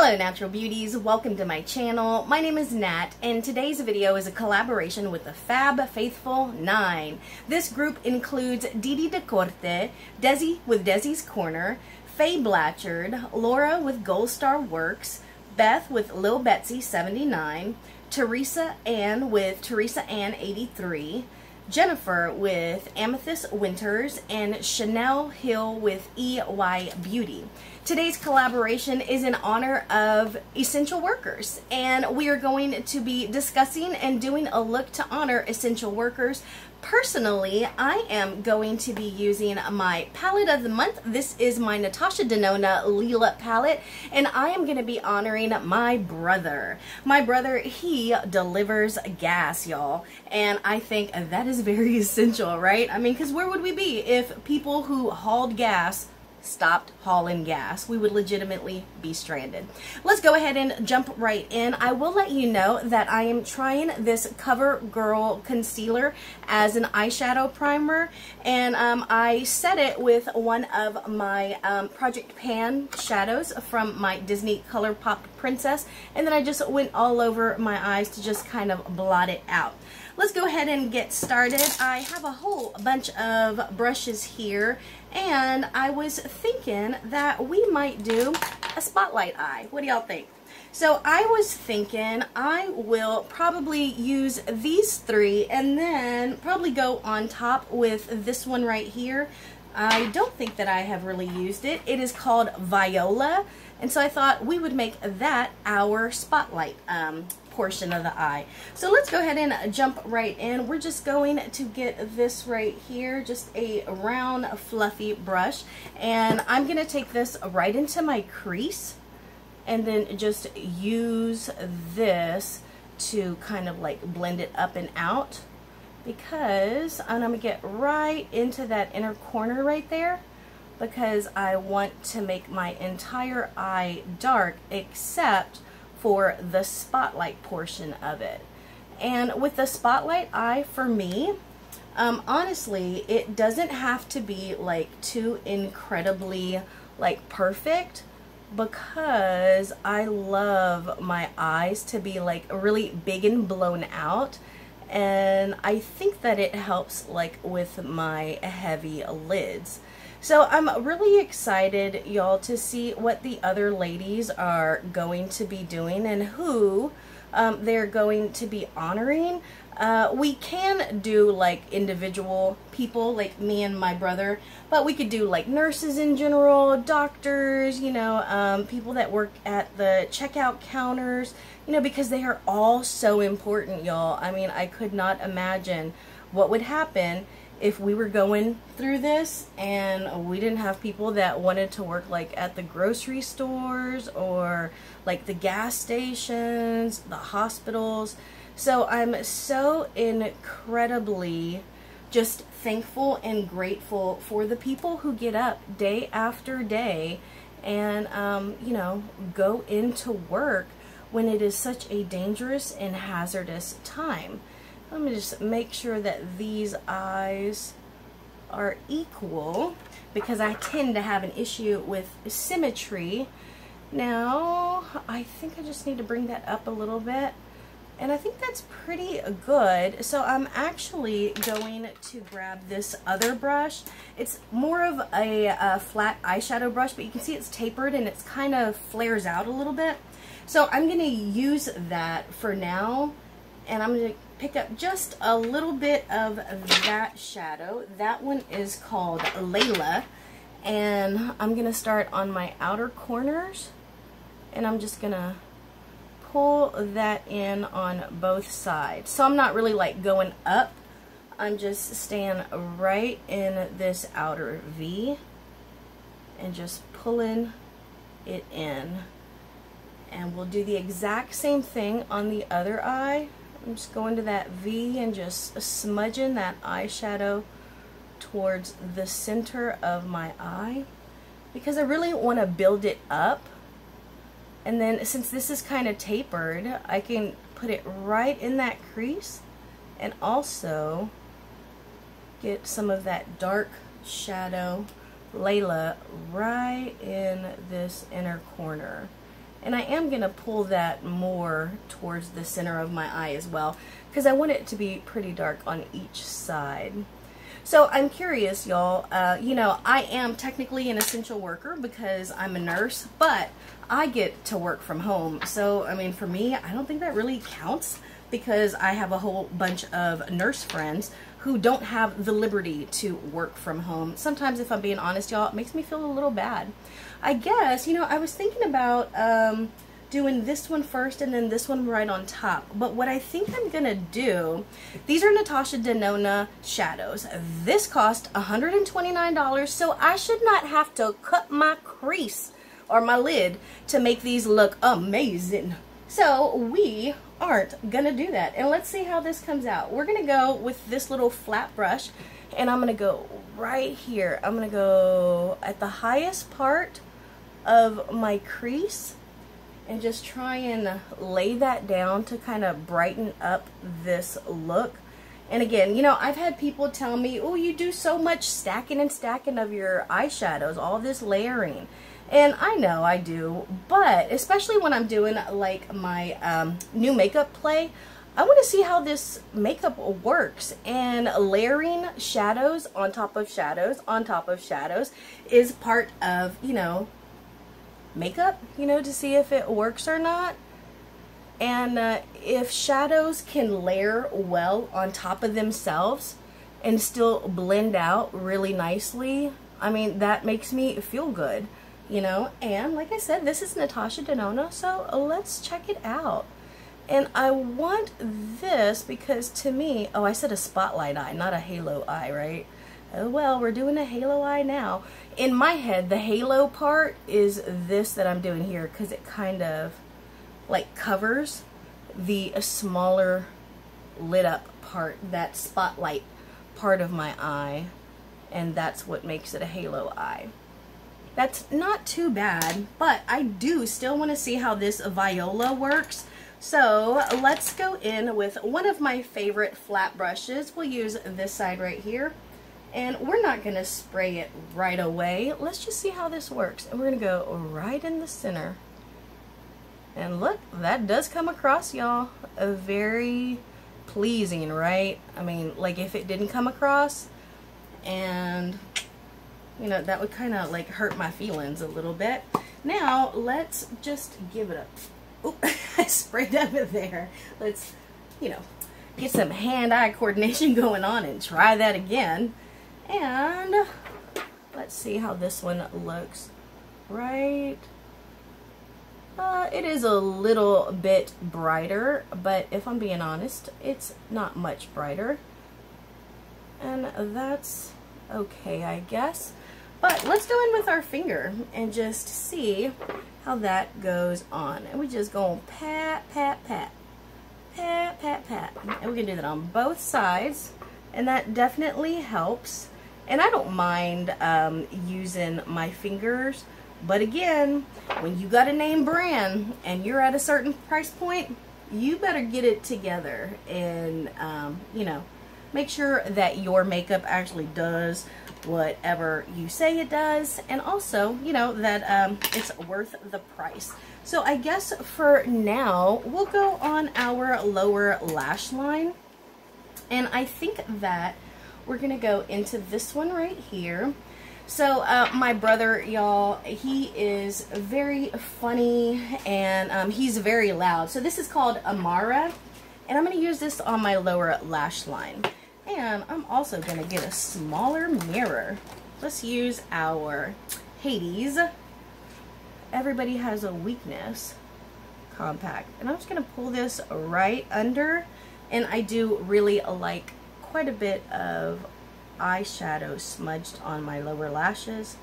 Hello Natural Beauties, welcome to my channel. My name is Nat and today's video is a collaboration with the Fab Faithful 9. This group includes Didi DeCorte, Desi with Desi's Corner, Faye Blatchard, Laura with Gold Star Works, Beth with Lil Betsy 79, Teresa Ann with Teresa Ann 83, Jennifer with Amethyst Winters, and Chanel Hill with EY Beauty. Today's collaboration is in honor of essential workers, and we are going to be discussing and doing a look to honor essential workers. Personally, I am going to be using my palette of the month. This is my Natasha Denona Lila palette, and I am going to be honoring my brother. My brother, he delivers gas, y'all, and I think that is very essential, right? I mean, because where would we be if people who hauled gas stopped hauling gas? We would legitimately be stranded. Let's go ahead and jump right in. I will let you know that I am trying this CoverGirl concealer as an eyeshadow primer, and I set it with one of my Project Pan shadows from my Disney ColourPop Princess, and then I just went all over my eyes to just kind of blot it out. Let's go ahead and get started. I have a whole bunch of brushes here, and I was thinking that we might do a spotlight eye. What do y'all think? So I was thinking I will probably use these three and then probably go on top with this one right here. I don't think that I have really used it. It is called Viola, and so I thought we would make that our spotlight portion of the eye. So let's go ahead and jump right in. We're just going to get this right here, just a round fluffy brush, and I'm going to take this right into my crease and then just use this to kind of like blend it up and out, because I'm going to get right into that inner corner right there, because I want to make my entire eye dark except for the spotlight portion of it. And with the spotlight eye, for me, honestly, it doesn't have to be like too incredibly like perfect, because I love my eyes to be like really big and blown out, and I think that it helps like with my heavy lids. So I'm really excited, y'all, to see what the other ladies are going to be doing and who they're going to be honoring. We can do like individual people like me and my brother, but we could do like nurses in general, doctors, you know, people that work at the checkout counters, you know, because they are all so important, y'all. I mean, I could not imagine what would happen if we were going through this and we didn't have people that wanted to work like at the grocery stores or like the gas stations, the hospitals. So I'm so incredibly just thankful and grateful for the people who get up day after day and you know, go into work when it is such a dangerous and hazardous time. Let me just make sure that these eyes are equal, because I tend to have an issue with symmetry. Now, I think I just need to bring that up a little bit, and I think that's pretty good. So I'm actually going to grab this other brush. It's more of a flat eyeshadow brush, but you can see it's tapered and it's kind of flares out a little bit. So I'm going to use that for now, and I'm going to pick up just a little bit of that shadow. That one is called Layla, and I'm going to start on my outer corners, and I'm just going to pull that in on both sides. So I'm not really like going up, I'm just staying right in this outer V and just pulling it in. And we'll do the exact same thing on the other eye. I'm just going to that V and just smudging that eyeshadow towards the center of my eye, because I really want to build it up. And then since this is kind of tapered, I can put it right in that crease and also get some of that dark shadow Layla right in this inner corner. And I am going to pull that more towards the center of my eye as well, because I want it to be pretty dark on each side. So I'm curious, y'all, you know, I am technically an essential worker because I'm a nurse, but I get to work from home. So, I mean, for me, I don't think that really counts because I have a whole bunch of nurse friends who don't have the liberty to work from home. Sometimes, if I'm being honest, y'all, it makes me feel a little bad. I guess, you know, I was thinking about doing this one first and then this one right on top. But what I think I'm gonna do, these are Natasha Denona shadows. This cost $129, so I should not have to cut my crease or my lid to make these look amazing. So we aren't gonna do that. And let's see how this comes out. We're gonna go with this little flat brush, and I'm gonna go right here. I'm gonna go at the highest part of my crease and just try and lay that down to kind of brighten up this look. And again, you know, I've had people tell me, oh, you do so much stacking and stacking of your eyeshadows, all this layering. And I know I do, but especially when I'm doing like my new makeup play, I want to see how this makeup works. And layering shadows on top of shadows on top of shadows is part of, you know, makeup, you know, to see if it works or not. And if shadows can layer well on top of themselves and still blend out really nicely, I mean, that makes me feel good, you know. And like I said, this is Natasha Denona, so let's check it out. And I want this because to me, oh, I said a spotlight eye, not a halo eye, right? Oh well, we're doing a halo eye now. In my head, the halo part is this that I'm doing here because it kind of like covers the smaller lit up part, that spotlight part of my eye, and that's what makes it a halo eye. That's not too bad, but I do still want to see how this Viola works. So let's go in with one of my favorite flat brushes. We'll use this side right here. And we're not going to spray it right away. Let's just see how this works. And we're going to go right in the center. And look, that does come across, y'all. Very pleasing, right? I mean, like if it didn't come across, and, you know, that would kind of like hurt my feelings a little bit. Now, let's just give it a... Oop, I sprayed over there. Let's, you know, get some hand-eye coordination going on and try that again. And let's see how this one looks. Right. It is a little bit brighter, but if I'm being honest, it's not much brighter. And that's okay, I guess. But let's go in with our finger and just see how that goes on. And we just go pat, pat, pat. Pat, pat, pat. And we can do that on both sides. And that definitely helps. And I don't mind using my fingers, but again, when you got a name brand and you're at a certain price point, you better get it together and, you know, make sure that your makeup actually does whatever you say it does, and also, you know, that it's worth the price. So I guess for now, we'll go on our lower lash line, and I think that we're gonna go into this one right here. So my brother, y'all, he is very funny, and he's very loud. So this is called Amara, and I'm gonna use this on my lower lash line. And I'm also gonna get a smaller mirror. Let's use our Hades Everybody Has a Weakness compact. And I'm just gonna pull this right under, and I do really like quite a bit of eyeshadow smudged on my lower lashes.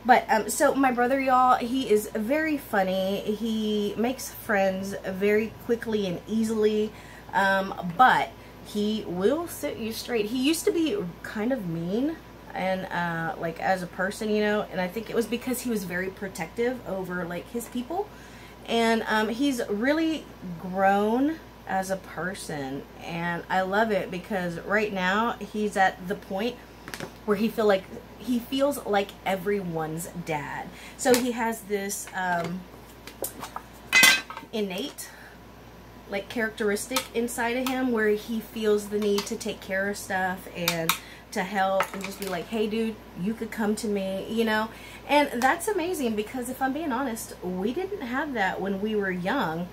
But so my brother, y'all, he is very funny. He makes friends very quickly and easily, but he will sit you straight. He used to be kind of mean and like as a person, you know, and I think it was because he was very protective over like his people, and he's really grown as a person, and I love it because right now he's at the point where he feels like everyone's dad. So he has this innate like characteristic inside of him where he feels the need to take care of stuff and to help and just be like, hey dude, you could come to me, you know. And that's amazing, because if I'm being honest, we didn't have that when we were young.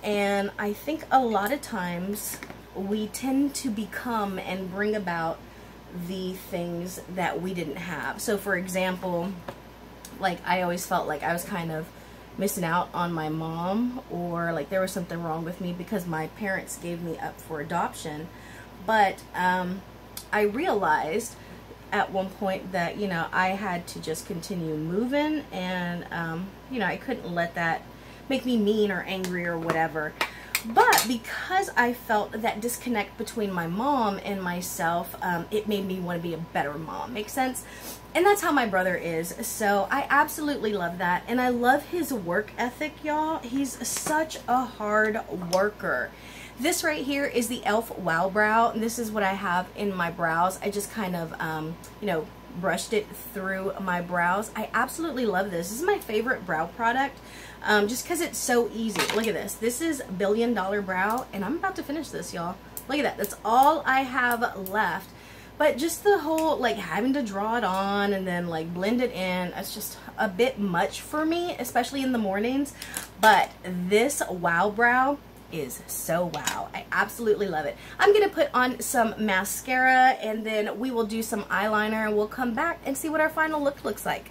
And I think a lot of times we tend to become and bring about the things that we didn't have. So for example, like I always felt like I was kind of missing out on my mom, or like there was something wrong with me because my parents gave me up for adoption. But I realized at one point that, you know, I had to just continue moving, and you know, I couldn't let that make me mean or angry or whatever. But because I felt that disconnect between my mom and myself, it made me want to be a better mom. Make sense? And that's how my brother is. So I absolutely love that. And I love his work ethic, y'all. He's such a hard worker. This right here is the e.l.f. Wow Brow. And this is what I have in my brows. I just kind of, you know, brushed it through my brows. I absolutely love this. This is my favorite brow product, just because it's so easy. Look at this. This is Billion Dollar Brow, and I'm about to finish this, y'all. Look at that. That's all I have left. But just the whole, like, having to draw it on and then, like, blend it in, it's just a bit much for me, especially in the mornings. But this Wow Brow is so wow. I absolutely love it. I'm gonna put on some mascara, and then we will do some eyeliner, and we'll come back and see what our final look looks like.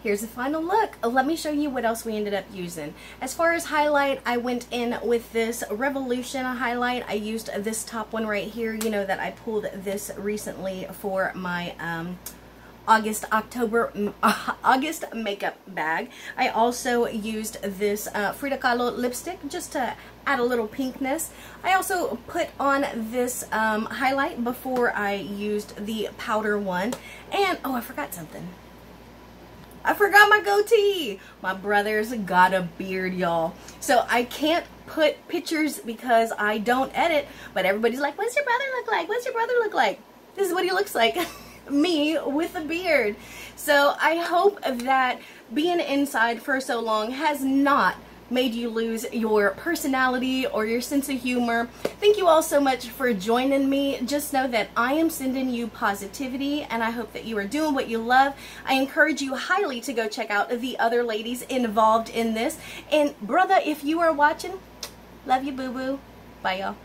Here's the final look. Let me show you what else we ended up using. As far as highlight, I went in with this Revolution highlight. I used this top one right here. You know that I pulled this recently for my August makeup bag. I also used this Frida Kahlo lipstick just to add a little pinkness. I also put on this highlight before I used the powder one. And, oh, I forgot something. I forgot my goatee. My brother's got a beard, y'all. So I can't put pictures because I don't edit, but everybody's like, what's your brother look like? What's your brother look like? This is what he looks like. Me with a beard. So I hope that being inside for so long has not made you lose your personality or your sense of humor. Thank you all so much for joining me. Just know that I am sending you positivity, and I hope that you are doing what you love. I encourage you highly to go check out the other ladies involved in this. And brother, if you are watching, love you, boo-boo. Bye, y'all.